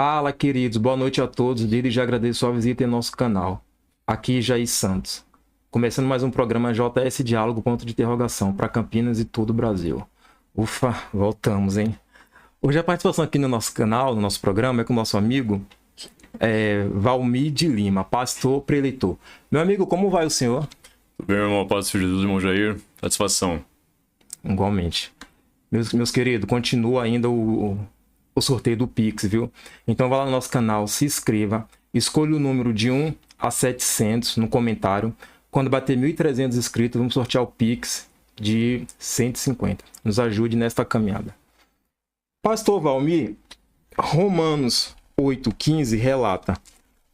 Fala, queridos. Boa noite a todos. Desde já agradeço a visita em nosso canal. Aqui Jair Santos. Começando mais um programa JS Diálogo, ponto de interrogação, para Campinas e todo o Brasil. Ufa, voltamos, hein? Hoje a participação aqui no nosso canal, no nosso programa, é com o nosso amigo Valmir de Lima, pastor preleitor. Meu amigo, como vai o senhor? Tudo bem, meu irmão? Paz do Filho de Deus, irmão Jair. Satisfação. Igualmente. Meus queridos, continua ainda o sorteio do Pix, viu? Então vai lá no nosso canal, se inscreva, escolha o número de 1 a 700 no comentário. Quando bater 1.300 inscritos, vamos sortear o Pix de 150. Nos ajude nesta caminhada. Pastor Valmir, Romanos 8,15 relata: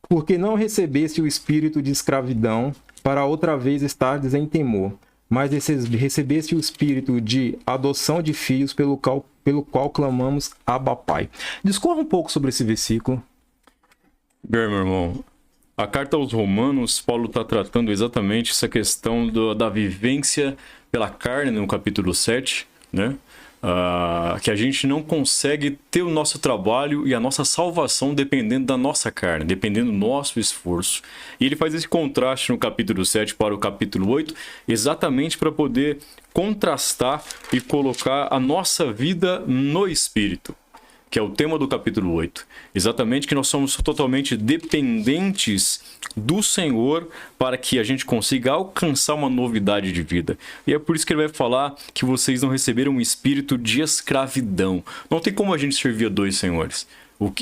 porque não recebeste o espírito de escravidão para outra vez estardes em temor, mas recebeste o espírito de adoção de filhos pelo qual clamamos Abba Pai. Discorra um pouco sobre esse versículo. Bem, meu irmão, a carta aos Romanos, Paulo está tratando exatamente essa questão da vivência pela carne no capítulo 7, né? Que a gente não consegue ter o nosso trabalho e a nossa salvação dependendo da nossa carne, dependendo do nosso esforço. E ele faz esse contraste no capítulo 7 para o capítulo 8, exatamente para poder contrastar e colocar a nossa vida no Espírito, que é o tema do capítulo 8. Exatamente que nós somos totalmente dependentes do Senhor para que a gente consiga alcançar uma novidade de vida. E é por isso que ele vai falar que vocês não receberam um espírito de escravidão. Não tem como a gente servir a dois senhores.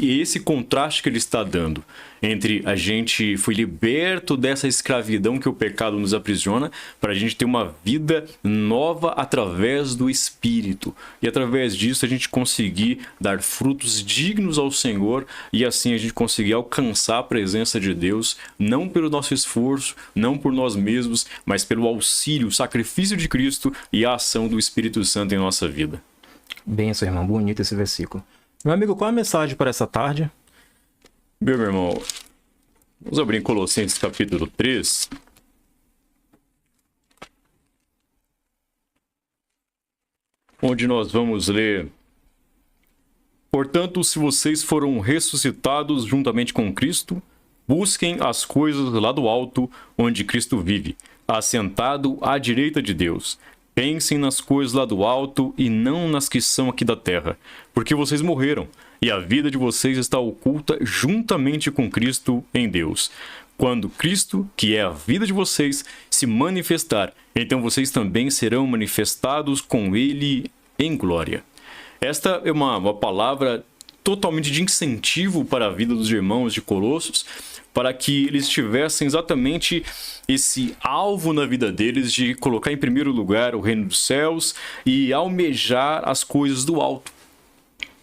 Esse contraste que ele está dando entre a gente foi liberto dessa escravidão que o pecado nos aprisiona para a gente ter uma vida nova através do Espírito. E através disso a gente conseguir dar frutos dignos ao Senhor e assim a gente conseguir alcançar a presença de Deus, não pelo nosso esforço, não por nós mesmos, mas pelo auxílio, o sacrifício de Cristo e a ação do Espírito Santo em nossa vida. Bem, seu irmão, bonito esse versículo. Meu amigo, qual é a mensagem para essa tarde? Meu irmão, vamos abrir em Colossenses capítulo 3. Onde nós vamos ler: portanto, se vocês foram ressuscitados juntamente com Cristo, busquem as coisas lá do alto, onde Cristo vive, assentado à direita de Deus. Pensem nas coisas lá do alto e não nas que são aqui da terra, porque vocês morreram, e a vida de vocês está oculta juntamente com Cristo em Deus. Quando Cristo, que é a vida de vocês, se manifestar, então vocês também serão manifestados com Ele em glória. Esta é uma palavra totalmente de incentivo para a vida dos irmãos de Colossos, para que eles tivessem exatamente esse alvo na vida deles de colocar em primeiro lugar o reino dos céus e almejar as coisas do alto.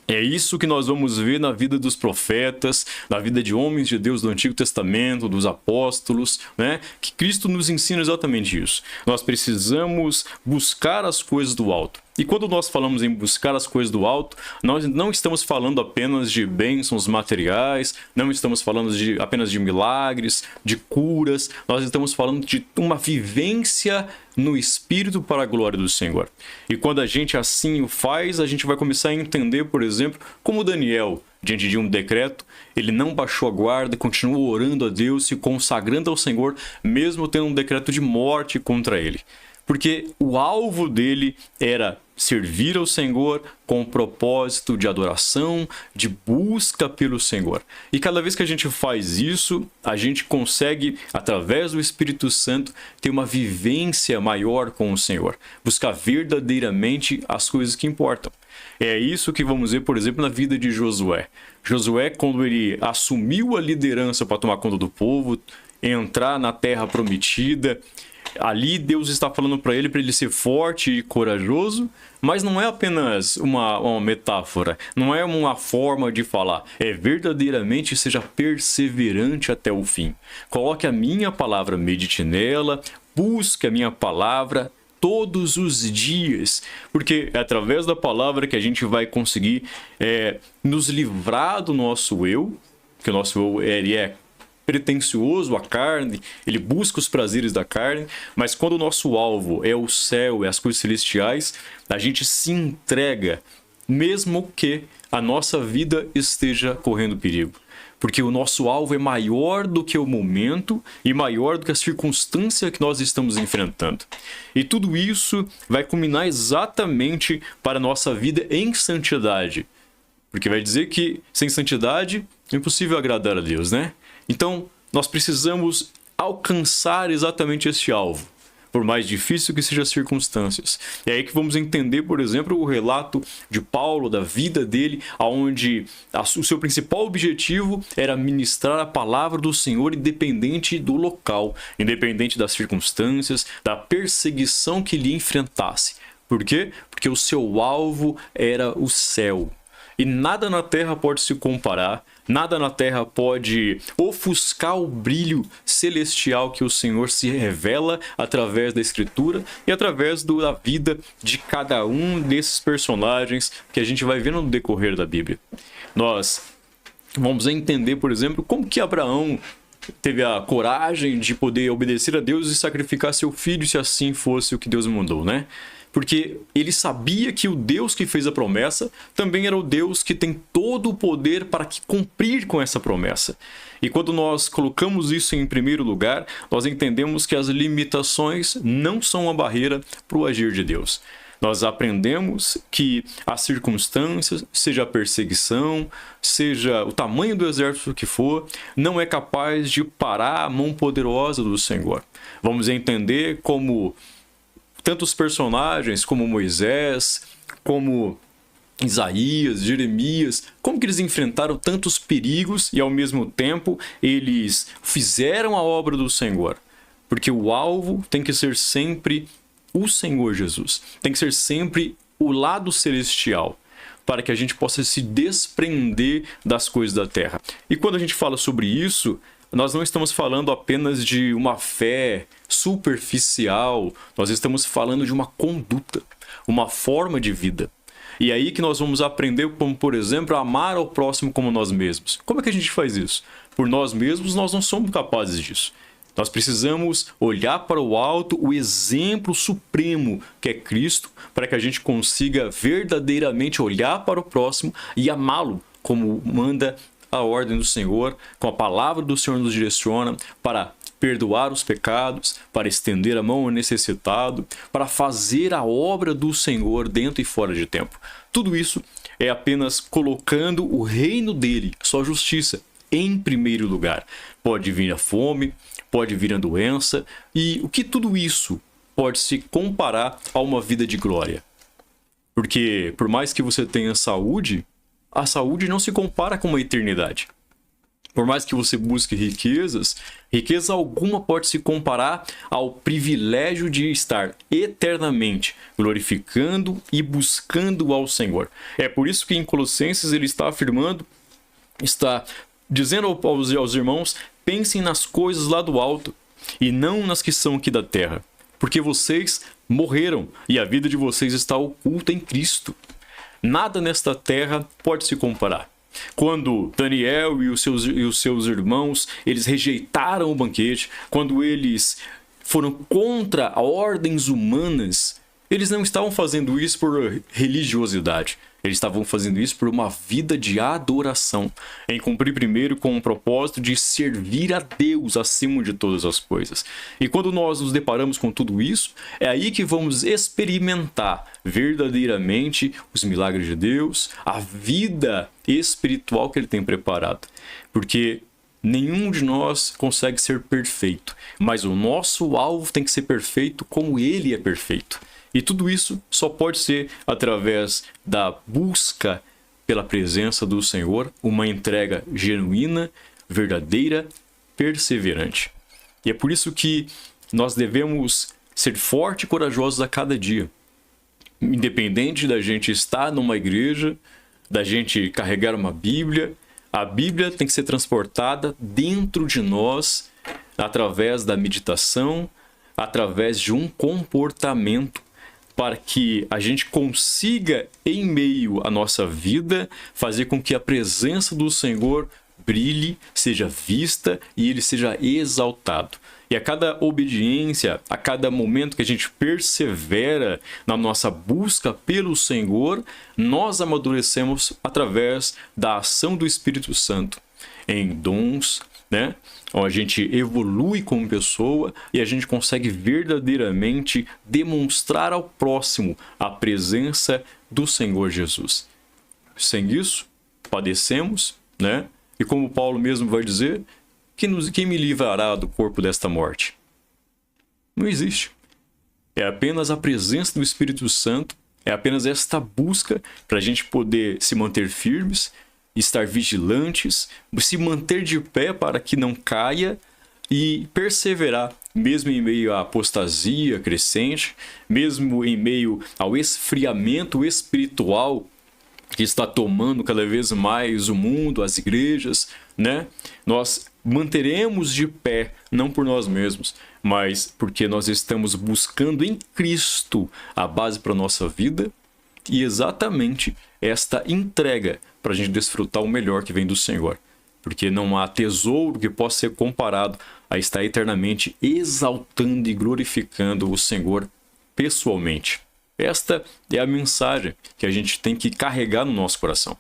É isso que nós vamos ver na vida dos profetas, na vida de homens de Deus do Antigo Testamento, dos apóstolos, né? Que Cristo nos ensina exatamente isso. Nós precisamos buscar as coisas do alto. E quando nós falamos em buscar as coisas do alto, nós não estamos falando apenas de bênçãos materiais, não estamos falando apenas de milagres, de curas, nós estamos falando de uma vivência no Espírito para a glória do Senhor. E quando a gente assim o faz, a gente vai começar a entender, por exemplo, como Daniel, diante de um decreto, ele não baixou a guarda, continuou orando a Deus, se consagrando ao Senhor, mesmo tendo um decreto de morte contra ele. Porque o alvo dele era servir ao Senhor com o propósito de adoração, de busca pelo Senhor. E cada vez que a gente faz isso, a gente consegue, através do Espírito Santo, ter uma vivência maior com o Senhor. Buscar verdadeiramente as coisas que importam. É isso que vamos ver, por exemplo, na vida de Josué. Josué, quando ele assumiu a liderança para tomar conta do povo, entrar na terra prometida, ali Deus está falando para ele ser forte e corajoso, mas não é apenas uma metáfora, não é uma forma de falar, é verdadeiramente seja perseverante até o fim. Coloque a minha palavra, medite nela, busque a minha palavra todos os dias, porque é através da palavra que a gente vai conseguir nos livrar do nosso eu, que o nosso eu ele é pretensioso à carne, ele busca os prazeres da carne, mas quando o nosso alvo é o céu, é as coisas celestiais, a gente se entrega mesmo que a nossa vida esteja correndo perigo. Porque o nosso alvo é maior do que o momento e maior do que a circunstância que nós estamos enfrentando. E tudo isso vai culminar exatamente para a nossa vida em santidade. Porque vai dizer que sem santidade é impossível agradar a Deus, né? Então, nós precisamos alcançar exatamente esse alvo, por mais difícil que sejam as circunstâncias. É aí que vamos entender, por exemplo, o relato de Paulo, da vida dele, onde o seu principal objetivo era ministrar a palavra do Senhor independente do local, independente das circunstâncias, da perseguição que lhe enfrentasse. Por quê? Porque o seu alvo era o céu. E nada na terra pode se comparar, nada na terra pode ofuscar o brilho celestial que o Senhor se revela através da Escritura e através da vida de cada um desses personagens que a gente vai vendo no decorrer da Bíblia. Nós vamos entender, por exemplo, como que Abraão teve a coragem de poder obedecer a Deus e sacrificar seu filho se assim fosse o que Deus mandou, né? Porque ele sabia que o Deus que fez a promessa também era o Deus que tem todo o poder para cumprir com essa promessa. E quando nós colocamos isso em primeiro lugar, nós entendemos que as limitações não são uma barreira para o agir de Deus. Nós aprendemos que as circunstâncias, seja a perseguição, seja o tamanho do exército que for, não é capaz de parar a mão poderosa do Senhor. Vamos entender como tantos personagens como Moisés, como Isaías, Jeremias, como que eles enfrentaram tantos perigos e ao mesmo tempo eles fizeram a obra do Senhor. Porque o alvo tem que ser sempre o Senhor Jesus, tem que ser sempre o lado celestial, para que a gente possa se desprender das coisas da terra. E quando a gente fala sobre isso, nós não estamos falando apenas de uma fé superficial, nós estamos falando de uma conduta, uma forma de vida. E aí que nós vamos aprender como, por exemplo, amar ao próximo como nós mesmos. Como é que a gente faz isso? Por nós mesmos, nós não somos capazes disso. Nós precisamos olhar para o alto, o exemplo supremo que é Cristo, para que a gente consiga verdadeiramente olhar para o próximo e amá-lo, como manda a ordem do Senhor, com a palavra do Senhor nos direciona para perdoar os pecados, para estender a mão ao necessitado, para fazer a obra do Senhor dentro e fora de tempo. Tudo isso é apenas colocando o reino dele, sua justiça, em primeiro lugar. Pode vir a fome, pode vir a doença, e o que tudo isso pode se comparar a uma vida de glória? Porque por mais que você tenha saúde, a saúde não se compara com uma eternidade. Por mais que você busque riquezas, riqueza alguma pode se comparar ao privilégio de estar eternamente glorificando e buscando ao Senhor. É por isso que em Colossenses ele está afirmando, está dizendo aos irmãos, pensem nas coisas lá do alto e não nas que são aqui da terra, porque vocês morreram e a vida de vocês está oculta em Cristo. Nada nesta terra pode se comparar. Quando Daniel e os seus irmãos, eles rejeitaram o banquete, quando eles foram contra ordens humanas, eles não estavam fazendo isso por religiosidade. Eles estavam fazendo isso por uma vida de adoração, em cumprir primeiro com o propósito de servir a Deus acima de todas as coisas. E quando nós nos deparamos com tudo isso, é aí que vamos experimentar verdadeiramente os milagres de Deus, a vida espiritual que Ele tem preparado. Porque nenhum de nós consegue ser perfeito, mas o nosso alvo tem que ser perfeito como Ele é perfeito. E tudo isso só pode ser através da busca pela presença do Senhor, uma entrega genuína, verdadeira, perseverante. E é por isso que nós devemos ser fortes e corajosos a cada dia. Independente da gente estar numa igreja, da gente carregar uma Bíblia, a Bíblia tem que ser transportada dentro de nós através da meditação, através de um comportamento, para que a gente consiga, em meio à nossa vida, fazer com que a presença do Senhor brilhe, seja vista e Ele seja exaltado. E a cada obediência, a cada momento que a gente persevera na nossa busca pelo Senhor, nós amadurecemos através da ação do Espírito Santo em dons, né? A gente evolui como pessoa e a gente consegue verdadeiramente demonstrar ao próximo a presença do Senhor Jesus. Sem isso, padecemos, né? E como Paulo mesmo vai dizer, quem me livrará do corpo desta morte? Não existe. É apenas a presença do Espírito Santo, é apenas esta busca para a gente poder se manter firmes, estar vigilantes, se manter de pé para que não caia e perseverar, mesmo em meio à apostasia crescente, mesmo em meio ao esfriamento espiritual que está tomando cada vez mais o mundo, as igrejas, né? Nós manteremos de pé, não por nós mesmos, mas porque nós estamos buscando em Cristo a base para a nossa vida e exatamente esta entrega para a gente desfrutar o melhor que vem do Senhor. Porque não há tesouro que possa ser comparado a estar eternamente exaltando e glorificando o Senhor pessoalmente. Esta é a mensagem que a gente tem que carregar no nosso coração.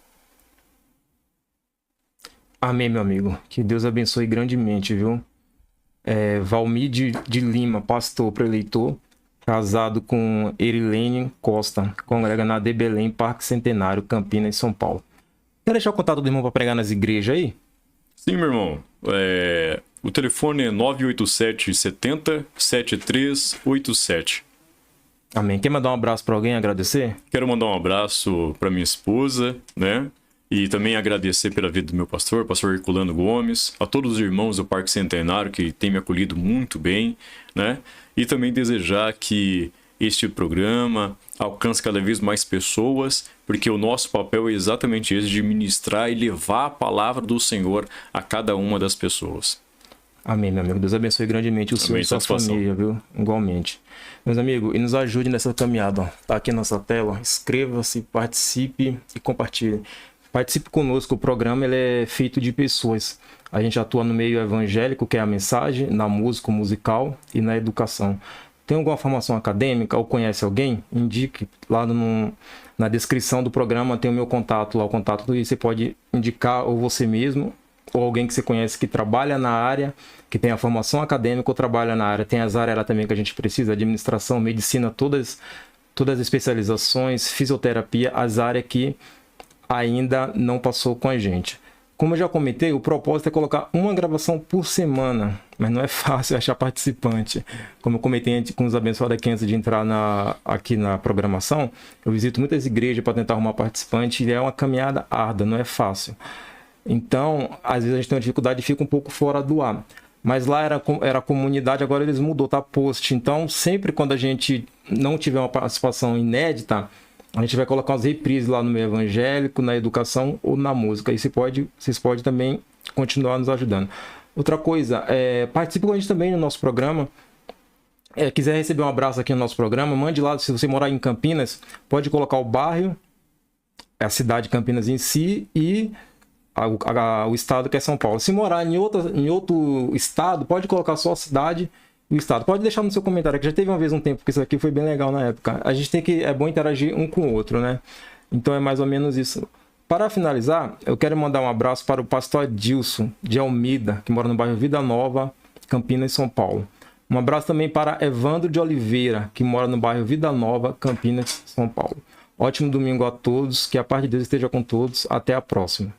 Amém, meu amigo. Que Deus abençoe grandemente, viu? Valmir de Lima, pastor preletor, casado com Erilene Costa, congrega na de Belém, Parque Centenário, Campinas, São Paulo. Quer deixar o contato do irmão para pregar nas igrejas aí? Sim, meu irmão. O telefone é 987 70 7387. Amém. Quer mandar um abraço para alguém, agradecer? Quero mandar um abraço para minha esposa, né? E também agradecer pela vida do meu pastor Herculano Gomes, a todos os irmãos do Parque Centenário que têm me acolhido muito bem, né? E também desejar que este programa alcance cada vez mais pessoas, porque o nosso papel é exatamente esse, de ministrar e levar a palavra do Senhor a cada uma das pessoas. Amém, meu amigo. Deus abençoe grandemente o senhor e sua família, viu? Igualmente. Meus amigos, e nos ajude nessa caminhada, ó. Tá aqui na nossa tela, inscreva-se, participe e compartilhe. Participe conosco, o programa ele é feito de pessoas. A gente atua no meio evangélico, que é a mensagem, na música, musical e na educação. Tem alguma formação acadêmica ou conhece alguém? Indique lá na descrição do programa, tem o meu contato lá, o contato do você pode indicar ou você mesmo ou alguém que você conhece que trabalha na área, que tem a formação acadêmica ou trabalha na área. Tem as áreas lá também que a gente precisa, administração, medicina, todas as especializações, fisioterapia, as áreas que ainda não passou com a gente. Como eu já comentei, o propósito é colocar uma gravação por semana, mas não é fácil achar participante. Como eu comentei com os abençoados aqui antes de entrar aqui na programação, eu visito muitas igrejas para tentar arrumar participante e é uma caminhada árdua, não é fácil. Então, às vezes a gente tem uma dificuldade e fica um pouco fora do ar. Mas lá era comunidade, agora eles mudou, tá post. Então, sempre quando a gente não tiver uma participação inédita, a gente vai colocar umas reprises lá no meio evangélico, na educação ou na música. E vocês podem também continuar nos ajudando. Outra coisa, participe com a gente também no nosso programa. Quiser receber um abraço aqui no nosso programa, mande lá. Se você morar em Campinas, pode colocar o bairro, a cidade de Campinas em si e o estado que é São Paulo. Se morar em outro estado, pode colocar só a cidade e o estado. Pode deixar no seu comentário, que já teve uma vez um tempo, porque isso aqui foi bem legal na época. A gente é bom interagir um com o outro, né? Então é mais ou menos isso. Para finalizar, eu quero mandar um abraço para o pastor Adilson de Almeida, que mora no bairro Vida Nova, Campinas, São Paulo. Um abraço também para Evandro de Oliveira, que mora no bairro Vida Nova, Campinas, São Paulo. Ótimo domingo a todos, que a paz de Deus esteja com todos. Até a próxima.